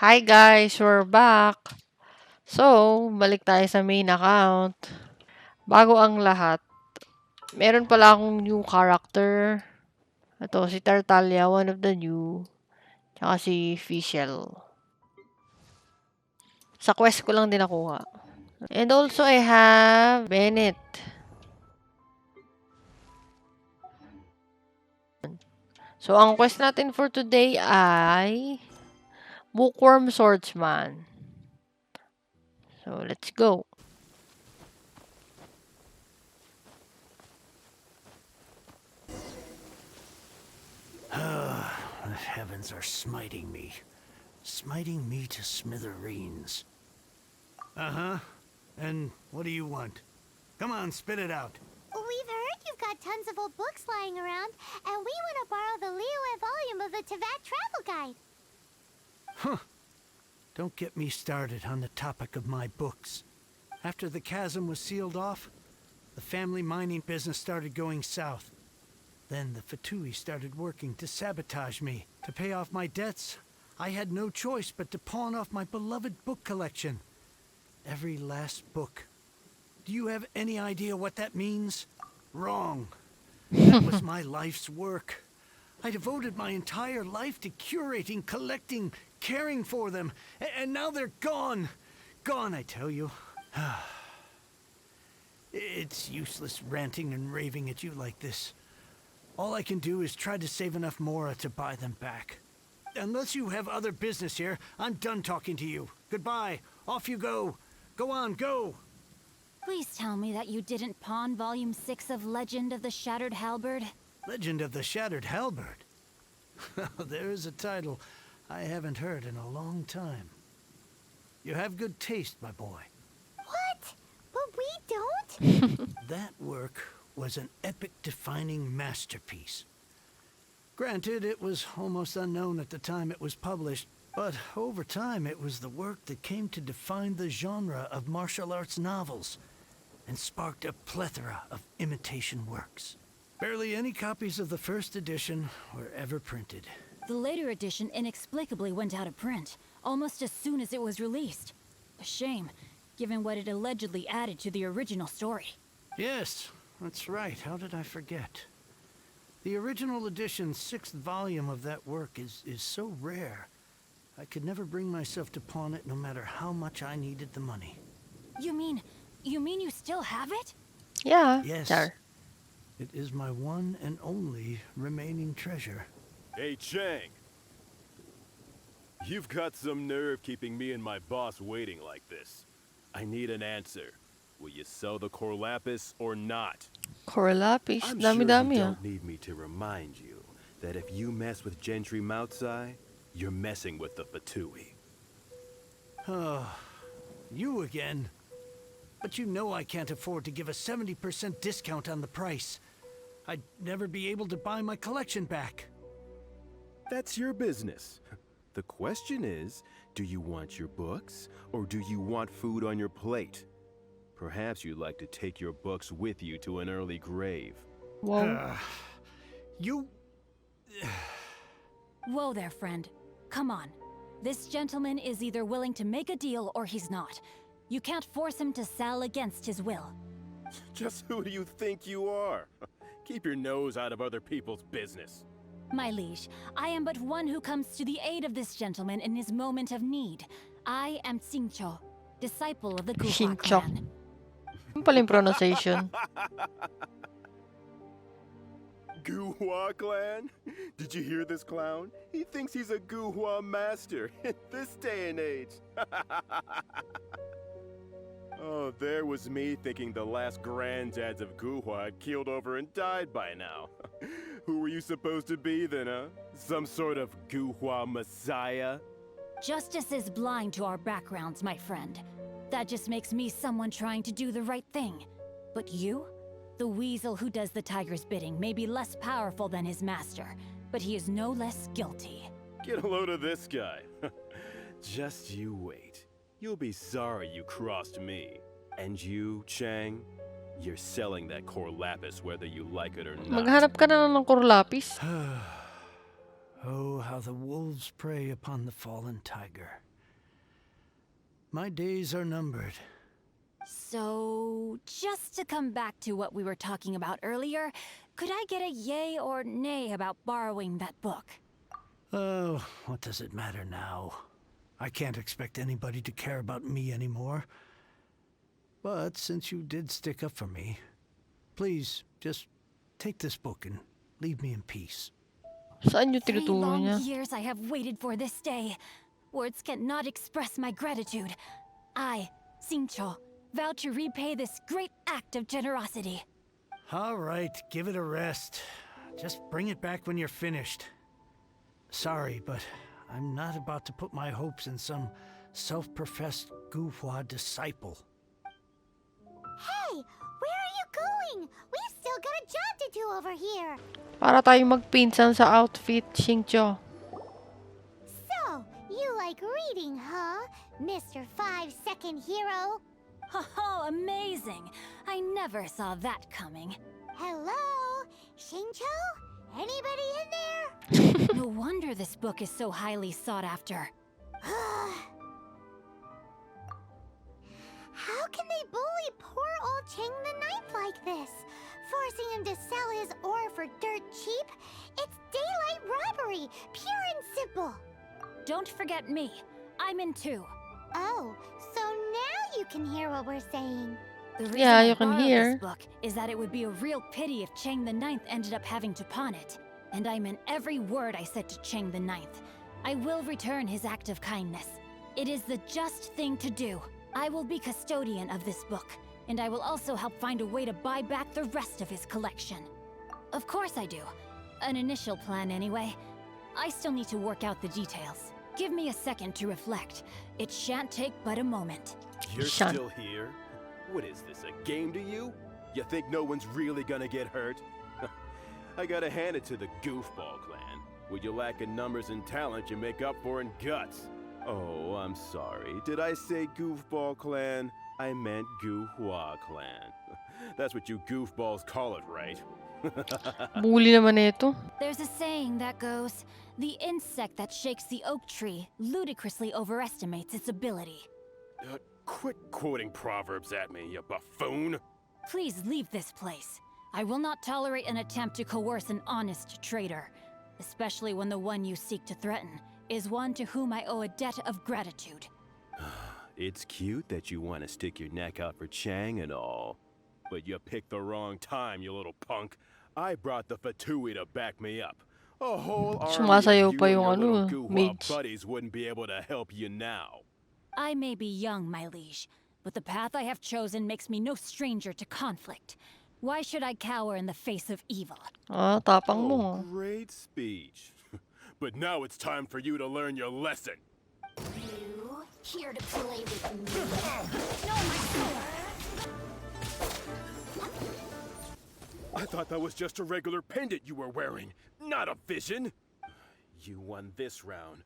Hi guys, we're back. So, balik tayo sa main account. Bago ang lahat, meron pala akong new character. Ito, si Tartaglia, one of the new. Tsaka si Fischl. Sa quest ko lang din nakuha. And also, I have Bennett. So, ang quest natin for today ay Bookworm Swordsman. So, let's go. The heavens are smiting me to smithereens. Uh-huh. And what do you want? Come on, spit it out. We've heard you've got tons of old books lying around, and we want to borrow the Liyue volume of the Teyvat Travel Guide. Huh. Don't get me started on the topic of my books. After the chasm was sealed off, the family mining business started going south. Then the Fatui started working to sabotage me. To pay off my debts, I had no choice but to pawn off my beloved book collection. Every last book. Do you have any idea what that means? Wrong. That was my life's work. I devoted my entire life to curating, collecting, caring for them. And now they're gone. Gone, I tell you. It's useless ranting and raving at you like this. All I can do is try to save enough Mora to buy them back. Unless you have other business here, I'm done talking to you. Goodbye. Off you go. Go on, go. Please tell me that you didn't pawn Volume 6 of Legend of the Shattered Halberd. Legend of the Shattered Halberd. There's a title I haven't heard in a long time. You have good taste, my boy. What? But we don't? That work was an epic-defining masterpiece. Granted, it was almost unknown at the time it was published, but over time it was the work that came to define the genre of martial arts novels and sparked a plethora of imitation works. Barely any copies of the first edition were ever printed. The later edition inexplicably went out of print, almost as soon as it was released. A shame, given what it allegedly added to the original story. Yes, that's right. How did I forget? The original edition's 6th volume of that work is so rare. I could never bring myself to pawn it no matter how much I needed the money. You mean you still have it? Yeah, Yes. there. It is my one and only remaining treasure. Hey, Chang. You've got some nerve keeping me and my boss waiting like this. I need an answer. Will you sell the Corlapis or not? Corlapis. I'm sure you Dami-dami ah. don't need me to remind you that if you mess with Gentry Moutsai, you're messing with the Fatui. Oh, you again. But you know I can't afford to give a 70% discount on the price. I'd never be able to buy my collection back. That's your business. The question is, do you want your books, or do you want food on your plate? Perhaps you'd like to take your books with you to an early grave. Wow. You... Whoa there, friend. Come on. This gentleman is either willing to make a deal or he's not. You can't force him to sell against his will. Just who do you think you are? Keep your nose out of other people's business. My liege, I am but one who comes to the aid of this gentleman in his moment of need. I am Xingqiu, disciple of the Guhua Xingqiu. clan. Yung pala yung pronunciation. Guhua clan? Did you hear this clown? He thinks he's a Guhua master in this day and age. Oh, there was me thinking the last granddads of Guhua had keeled over and died by now. Who were you supposed to be then, huh? Some sort of Guhua messiah? Justice is blind to our backgrounds, my friend. That just makes me someone trying to do the right thing. But you? The weasel who does the tiger's bidding may be less powerful than his master, but he is no less guilty. Get a load of this guy. Just you wait. You'll be sorry you crossed me. And you, Chang, you're selling that Corlapis whether you like it or not. Maghanap ka na lang ng Corlapis. Oh, how the wolves prey upon the fallen tiger. My days are numbered. So, just to come back to what we were talking about earlier, could I get a yay or nay about borrowing that book? Oh, what does it matter now? I can't expect anybody to care about me anymore. But since you did stick up for me, please, just take this book and leave me in peace. Saan yung 3 tinuturo long niya? years I have waited for this day. Words cannot express my gratitude. I, Xingqiu, vow to repay this great act of generosity. All right, give it a rest. Just bring it back when you're finished. Sorry, but I'm not about to put my hopes in some self-professed Guhua disciple. Hey, where are you going? We've still got a job to do over here. Para tayong magpinsan sa outfit, Xingqiu. So, you like reading, huh? Mr. 5-second hero? Oh, amazing! I never saw that coming. Hello? Xingqiu? Anybody in there? No wonder this book is so highly sought after. How can they bully poor old Cheng the Ninth like this? Forcing him to sell his ore for dirt cheap? It's daylight robbery, pure and simple. Don't forget me. I'm in too. Oh, so now you can hear what we're saying. The reason Yeah, I you can borrowed hear. this book is that it would be a real pity if Cheng the Ninth ended up having to pawn it. And I meant every word I said to Cheng the Ninth. I will return his act of kindness. It is the just thing to do. I will be custodian of this book, and I will also help find a way to buy back the rest of his collection. Of course I do. An initial plan anyway. I still need to work out the details. Give me a second to reflect. It shan't take but a moment. You're Shun. still here? What is this, a game to you? You think no one's really gonna get hurt? I gotta hand it to the Goofball clan. What you lack in numbers and talent, you make up for in guts. Oh, I'm sorry. Did I say Goofball clan? I meant Guhua clan. That's what you goofballs call it, right? Bully naman ito. There's a saying that goes, the insect that shakes the oak tree ludicrously overestimates its ability. Quit quoting proverbs at me, you buffoon! Please leave this place. I will not tolerate an attempt to coerce an honest trader, especially when the one you seek to threaten is one to whom I owe a debt of gratitude. It's cute that you want to stick your neck out for Chang and all. But you picked the wrong time, you little punk. I brought the Fatui to back me up. A whole army Sumasayaw of you pa and yung your ano, little Guhua mage. buddies wouldn't be able to help you now. I may be young, my liege, but the path I have chosen makes me no stranger to conflict. Why should I cower in the face of evil? Ah, tapang mo. Oh, great speech. But now it's time for you to learn your lesson. You here to play with me? No, my sword! I thought that was just a regular pendant you were wearing, not a vision. You won this round,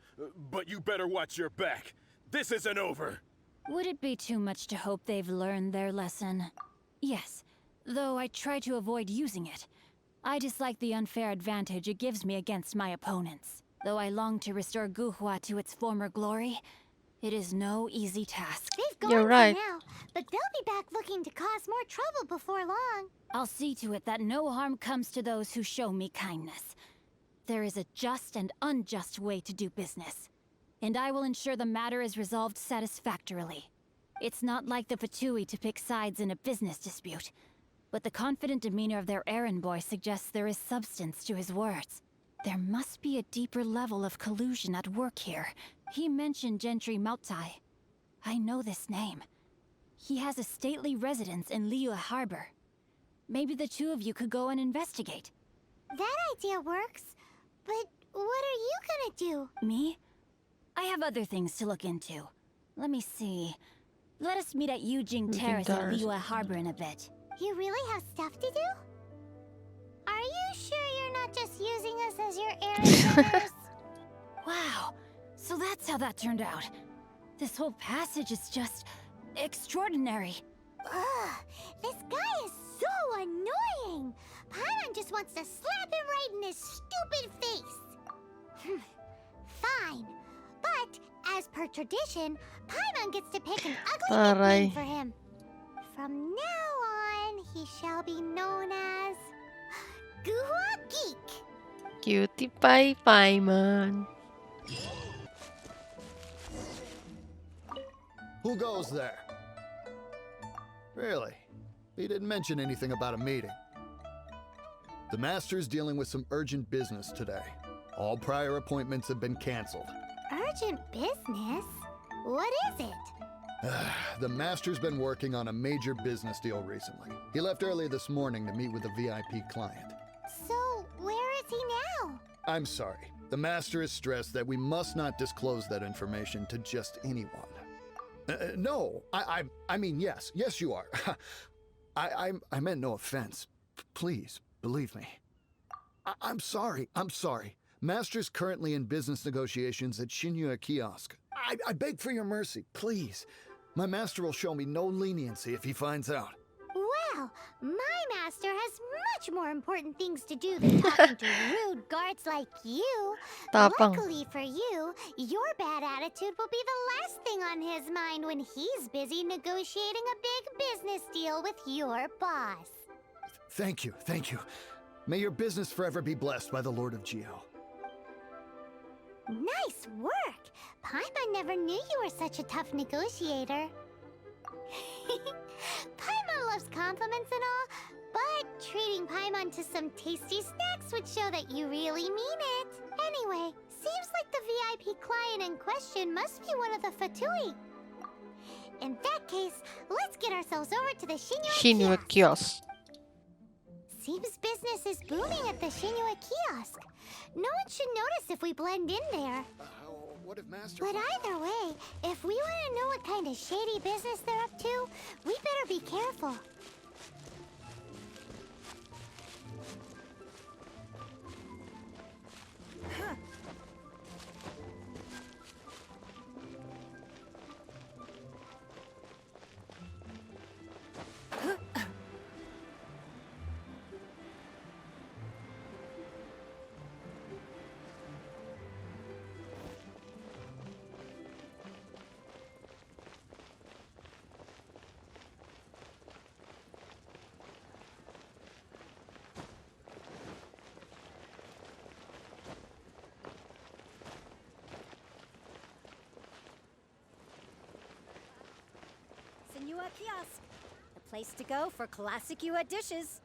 but you better watch your back. This isn't over. Would it be too much to hope they've learned their lesson? Yes, though I try to avoid using it. I dislike the unfair advantage it gives me against my opponents. Though I long to restore Guhua to its former glory, it is no easy task. They've gone You're for right. now, but they'll be back looking to cause more trouble before long. I'll see to it that no harm comes to those who show me kindness. There is a just and unjust way to do business, and I will ensure the matter is resolved satisfactorily. It's not like the Fatui to pick sides in a business dispute, but the confident demeanor of their errand boy suggests there is substance to his words. There must be a deeper level of collusion at work here. He mentioned Gentry Mautai. I know this name. He has a stately residence in Liyue Harbor. Maybe the two of you could go and investigate. That idea works, but what are you gonna do? Me? I have other things to look into. Let me see. Let us meet at Yujing Terrace at Terrace. Liyue Harbor in a bit. You really have stuff to do? Are you sure you're not just using us as your errand runners? Wow, so that's how that turned out. This whole passage is just extraordinary. Ugh, this guy is so annoying. Paimon just wants to slap him right in his stupid face. Fine, but As per tradition, Paimon gets to pick an ugly Taray. nickname for him. From now on, he shall be known as Guhua Geek. Cutie pie pie man. Who goes there? Really? He didn't mention anything about a meeting. The Master's dealing with some urgent business today. All prior appointments have been canceled. Urgent business? What is it? The Master's been working on a major business deal recently. He left early this morning to meet with a VIP client. So, where is he now? I'm sorry. The Master is stressed that we must not disclose that information to just anyone. No, I mean, yes, you are. I meant no offense. Please, believe me. I'm sorry. Master's currently in business negotiations at Shinya Kiosk. I beg for your mercy, please. My master will show me no leniency if he finds out. Well, my master has much more important things to do than talking to rude guards like you. Tapang. Luckily for you, your bad attitude will be the last thing on his mind when he's busy negotiating a big business deal with your boss. Thank you. May your business forever be blessed by the Lord of Geo. Nice work! Paimon never knew you were such a tough negotiator. Paimon loves compliments and all, but treating Paimon to some tasty snacks would show that you really mean it. Anyway, seems like the VIP client in question must be one of the Fatui. In that case, let's get ourselves over to the Shinua Shinua Kiosk. Kiosk. Seems business is booming at the Shinua Kiosk. No one should notice if we blend in there. What if Master... But either way, if we want to know what kind of shady business they're up to, we better be careful. Senua Kiosk, the place to go for classic Yua dishes.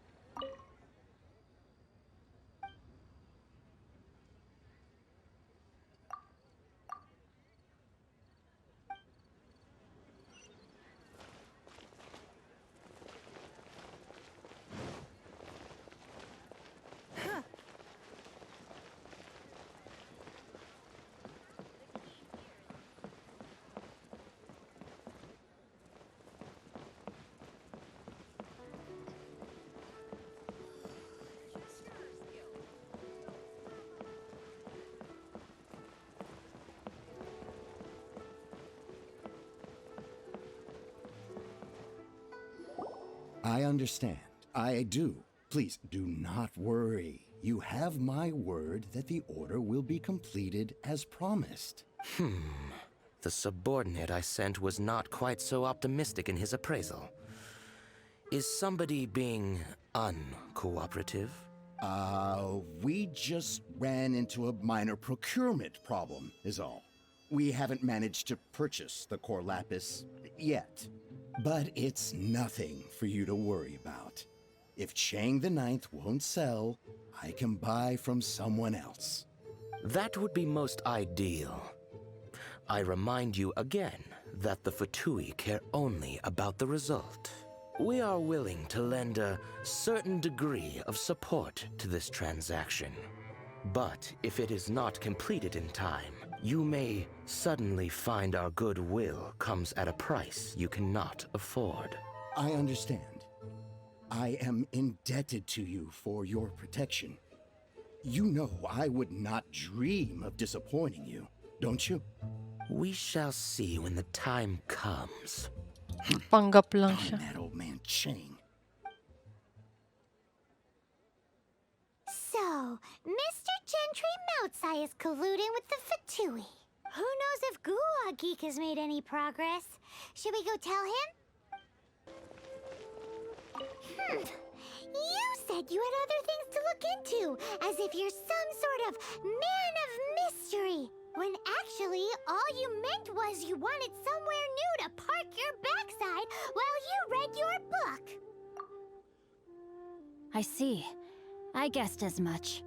I understand. I do. Please do not worry. You have my word that the order will be completed as promised. The subordinate I sent was not quite so optimistic in his appraisal. Is somebody being uncooperative? We just ran into a minor procurement problem, is all. We haven't managed to purchase the core lapis yet. But it's nothing for you to worry about. If Chang the Ninth won't sell, I can buy from someone else. That would be most ideal. I remind you again that the Fatui care only about the result. We are willing to lend a certain degree of support to this transaction. But if it is not completed in time, you may suddenly find our goodwill comes at a price you cannot afford. I understand. I am indebted to you for your protection. You know I would not dream of disappointing you, don't you? We shall see when the time comes. Panggap lang siya. That old man Chang. So, Mr. Gentry Moutsai is colluding with the Fatui. Who knows if Guhua Geek has made any progress? Should we go tell him? You said you had other things to look into, as if you're some sort of man of mystery. When actually, all you meant was you wanted somewhere new to park your backside while you read your book. I see. I guessed as much.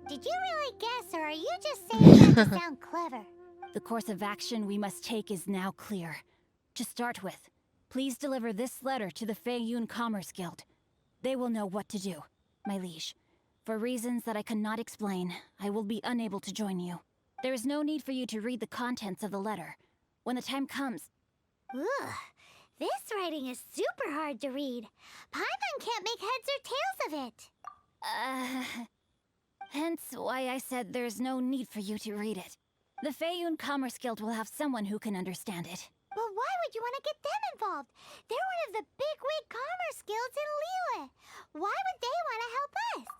Did you really guess, or are you just saying that to sound clever? The course of action we must take is now clear. To start with, please deliver this letter to the Feiyun Commerce Guild. They will know what to do, my liege. For reasons that I cannot explain, I will be unable to join you. There is no need for you to read the contents of the letter. When the time comes... Ugh, this writing is super hard to read. Paimon can't make heads or tails of it. Hence why I said there's no need for you to read it. The Feiyun Commerce Guild will have someone who can understand it. But why would you want to get them involved? They're one of the bigwig commerce guilds in Liyue. Why would they want to help us?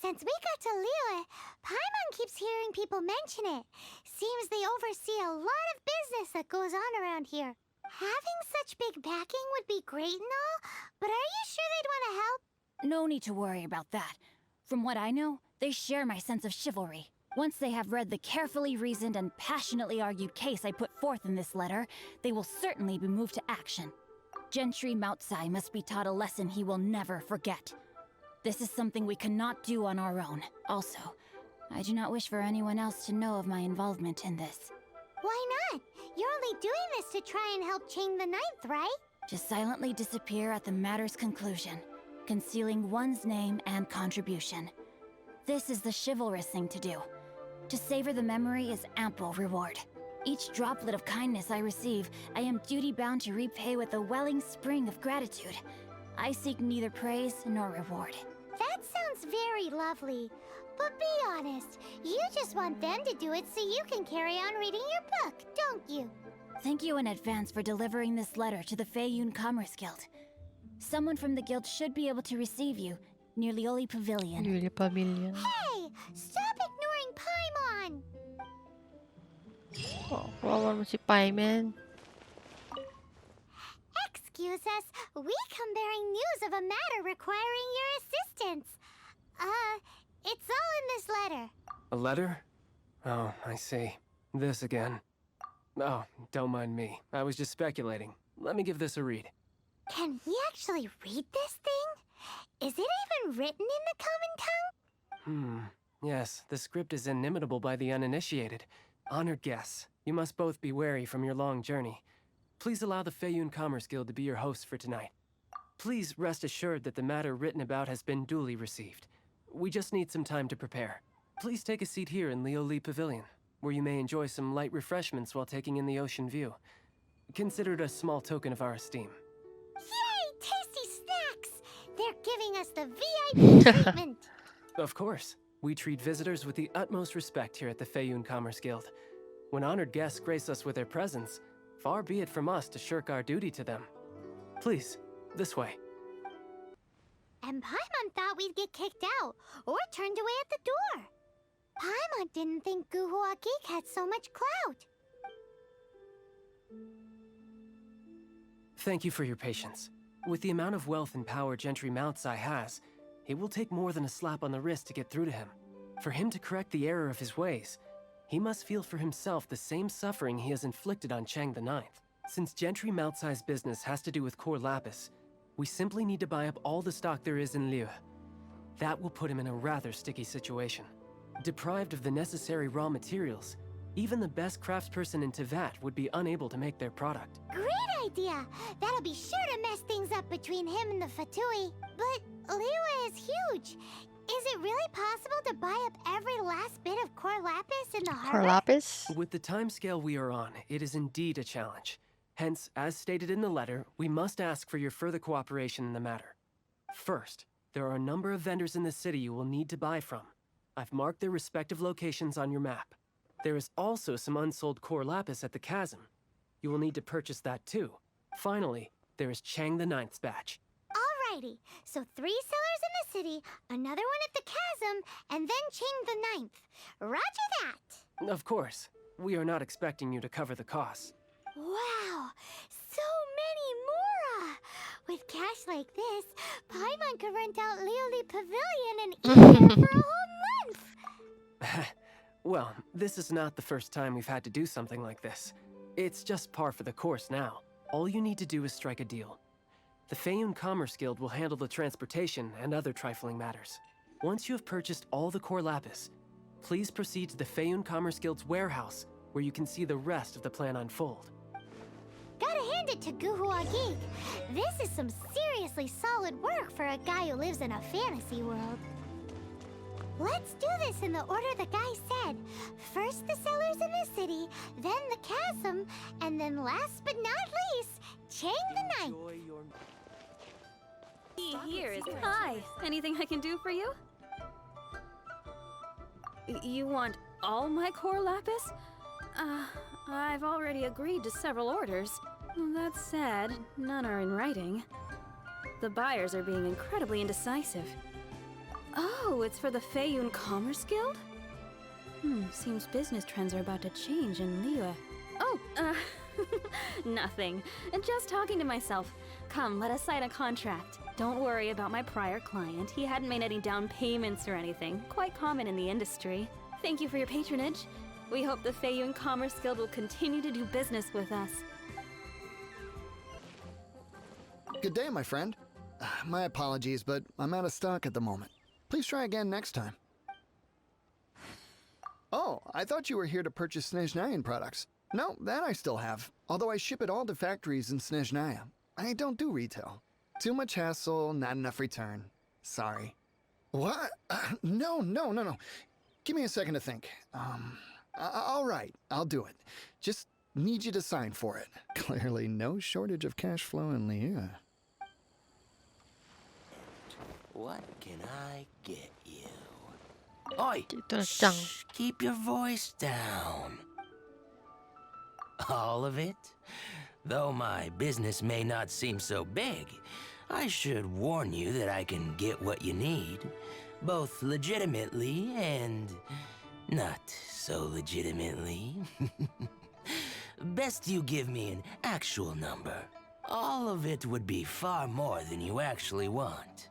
Since we got to Liyue, Paimon keeps hearing people mention it. Seems they oversee a lot of business that goes on around here. Having such big backing would be great and all, but are you sure they'd want to help? No need to worry about that. From what I know, they share my sense of chivalry. Once they have read the carefully reasoned and passionately argued case I put forth in this letter, they will certainly be moved to action. Gentry Moutsai must be taught a lesson he will never forget. This is something we cannot do on our own. Also, I do not wish for anyone else to know of my involvement in this. Why not? You're only doing this to try and help Chang the Ninth, right? To silently disappear at the matter's conclusion, concealing one's name and contribution. This is the chivalrous thing to do. To savor the memory is ample reward. Each droplet of kindness I receive, I am duty-bound to repay with a welling spring of gratitude. I seek neither praise nor reward. That sounds very lovely. But be honest, you just want them to do it so you can carry on reading your book, don't you? Thank you in advance for delivering this letter to the Feiyun Commerce Guild. Someone from the guild should be able to receive you near Lioli Pavilion. Lioli Pavilion. Hey! Stop ignoring Paimon! Oh, kawawa mo si Paimon. Excuse us, we come bearing news of a matter requiring your assistance. It's all in this letter. A letter? Oh, I see. This again. Oh, don't mind me. I was just speculating. Let me give this a read. Can we actually read this thing? Is it even written in the common tongue? Yes, the script is inimitable by the uninitiated. Honored guests, you must both be wary from your long journey. Please allow the Feiyun Commerce Guild to be your hosts for tonight. Please rest assured that the matter written about has been duly received. We just need some time to prepare. Please take a seat here in Lioli Pavilion, where you may enjoy some light refreshments while taking in the ocean view. Consider it a small token of our esteem. Yay! Tasty snacks! They're giving us the VIP treatment! Of course. We treat visitors with the utmost respect here at the Feiyun Commerce Guild. When honored guests grace us with their presence, far be it from us to shirk our duty to them. Please, this way. And Paimon thought we'd get kicked out, or turned away at the door. Paimon didn't think Guhua Geek had so much clout. Thank you for your patience. With the amount of wealth and power Gentry Moutsai has, it will take more than a slap on the wrist to get through to him. For him to correct the error of his ways, he must feel for himself the same suffering he has inflicted on Chang the Ninth. Since Gentry Moutsai's business has to do with core lapis, we simply need to buy up all the stock there is in Liyue. That will put him in a rather sticky situation. Deprived of the necessary raw materials, even the best craftsperson in Teyvat would be unable to make their product. Great idea! That'll be sure to mess things up between him and the Fatui. But Liyue is huge. Is it really possible to buy up every last bit of core lapis in the harbor? Core lapis? With the timescale we are on, it is indeed a challenge. Hence, as stated in the letter, we must ask for your further cooperation in the matter. First, there are a number of vendors in the city you will need to buy from. I've marked their respective locations on your map. There is also some unsold core lapis at the chasm. You will need to purchase that too. Finally, there is Chang the Ninth's batch. Alrighty, so 3 sellers in the city, another one at the chasm, and then Chang the Ninth. Roger that! Of course. we are not expecting you to cover the costs. Wow, so many more! With cash like this, Paimon could rent out Lioli Pavilion and eat there for a whole month! Well, this is not the first time we've had to do something like this. It's just par for the course now. All you need to do is strike a deal. The Feiyun Commerce Guild will handle the transportation and other trifling matters. Once you have purchased all the core lapis, please proceed to the Feiyun Commerce Guild's warehouse, where you can see the rest of the plan unfold. Gotta hand it to Guhua Geek. This is some seriously solid work for a guy who lives in a fantasy world. Let's do this in the order the guy said. First the cellars in the city, then the chasm, and then last but not least, Chang the Knight. Here is... Hi, anything I can do for you? You want all my core lapis? I've already agreed to several orders. That said, none are in writing. The buyers are being incredibly indecisive. Oh, it's for the Feiyun Commerce Guild? Seems business trends are about to change in Liyue. Oh, nothing. Just talking to myself. Come, let us sign a contract. Don't worry about my prior client. He hadn't made any down payments or anything. Quite common in the industry. Thank you for your patronage. We hope the Feiyun Commerce Guild will continue to do business with us. Good day, my friend. My apologies, but I'm out of stock at the moment. Please try again next time. Oh, I thought you were here to purchase Snezhnayan products. No, that I still have. Although I ship it all to factories in Snezhnaya. I don't do retail. Too much hassle, not enough return. Sorry. What? No. Give me a second to think. All right, I'll do it. Just need you to sign for it. Clearly no shortage of cash flow in Liyue. What can I get you? Oi! Dito na siyang. Shh, keep your voice down. All of it? Though my business may not seem so big, I should warn you that I can get what you need, both legitimately and not so legitimately. Best you give me an actual number. All of it would be far more than you actually want.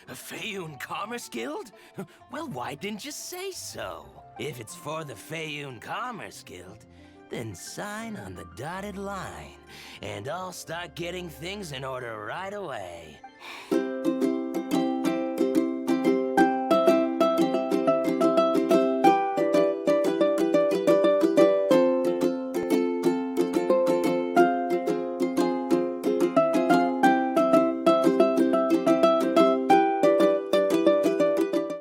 Feiyun Commerce Guild? Well, why didn't you say so? If it's for the Feiyun Commerce Guild, then sign on the dotted line, and I'll start getting things in order right away.